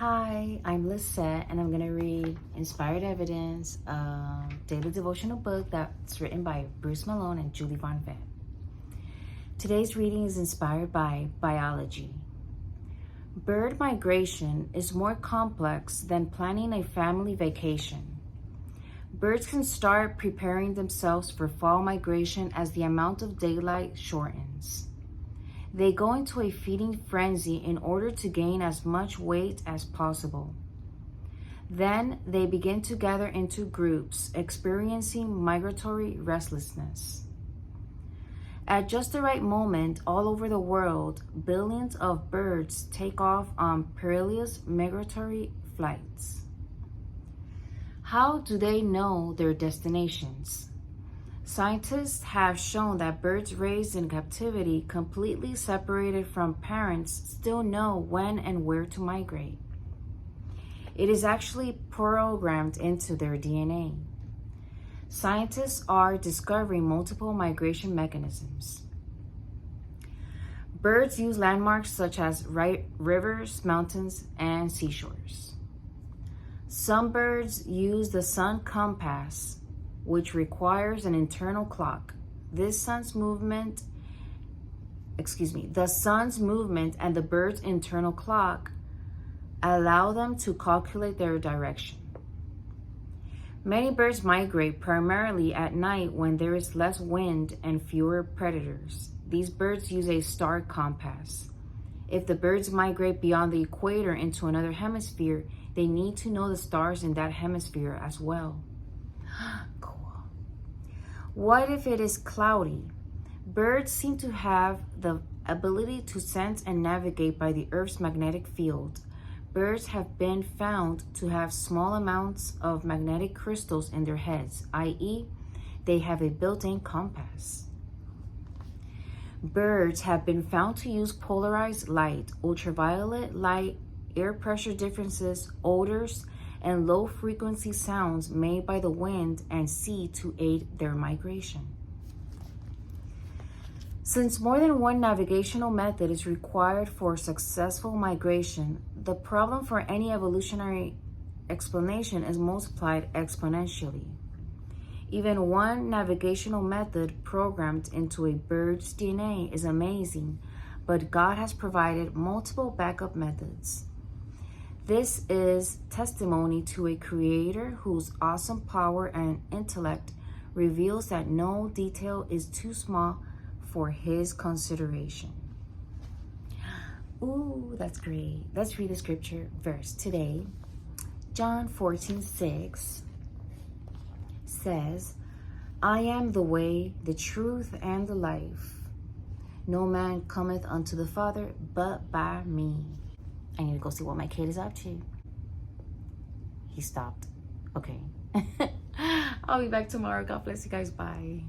Hi, I'm Lisette, and I'm going to read Inspired Evidence, a daily devotional book that's written by Bruce Malone and Julie Von Vett. Today's reading is inspired by biology. Bird migration is more complex than planning a family vacation. Birds can start preparing themselves for fall migration as the amount of daylight shortens. They go into a feeding frenzy in order to gain as much weight as possible. Then they begin to gather into groups, experiencing migratory restlessness. At just the right moment, all over the world, billions of birds take off on perilous migratory flights. How do they know their destinations? Scientists have shown that birds raised in captivity, completely separated from parents, still know when and where to migrate. It is actually programmed into their DNA. Scientists are discovering multiple migration mechanisms. Birds use landmarks such as rivers, mountains, and seashores. Some birds use the sun compass, which requires an internal clock. The sun's movement and the bird's internal clock allow them to calculate their direction. Many birds migrate primarily at night when there is less wind and fewer predators. These birds use a star compass. If the birds migrate beyond the equator into another hemisphere, they need to know the stars in that hemisphere as well. Cool. What if it is cloudy? Birds seem to have the ability to sense and navigate by the Earth's magnetic field. Birds have been found to have small amounts of magnetic crystals in their heads, i.e., they have a built-in compass. Birds have been found to use polarized light, ultraviolet light, air pressure differences, odors, and low-frequency sounds made by the wind and sea to aid their migration. Since more than one navigational method is required for successful migration, the problem for any evolutionary explanation is multiplied exponentially. Even one navigational method programmed into a bird's DNA is amazing, but God has provided multiple backup methods. This is testimony to a creator whose awesome power and intellect reveals that no detail is too small for his consideration. Ooh, that's great. Let's read the scripture verse today. John 14:6 says, I am the way, the truth, and the life. No man cometh unto the Father but by me. I need to go see what my kid is up to. He stopped. Okay. I'll be back tomorrow. God bless you guys. Bye.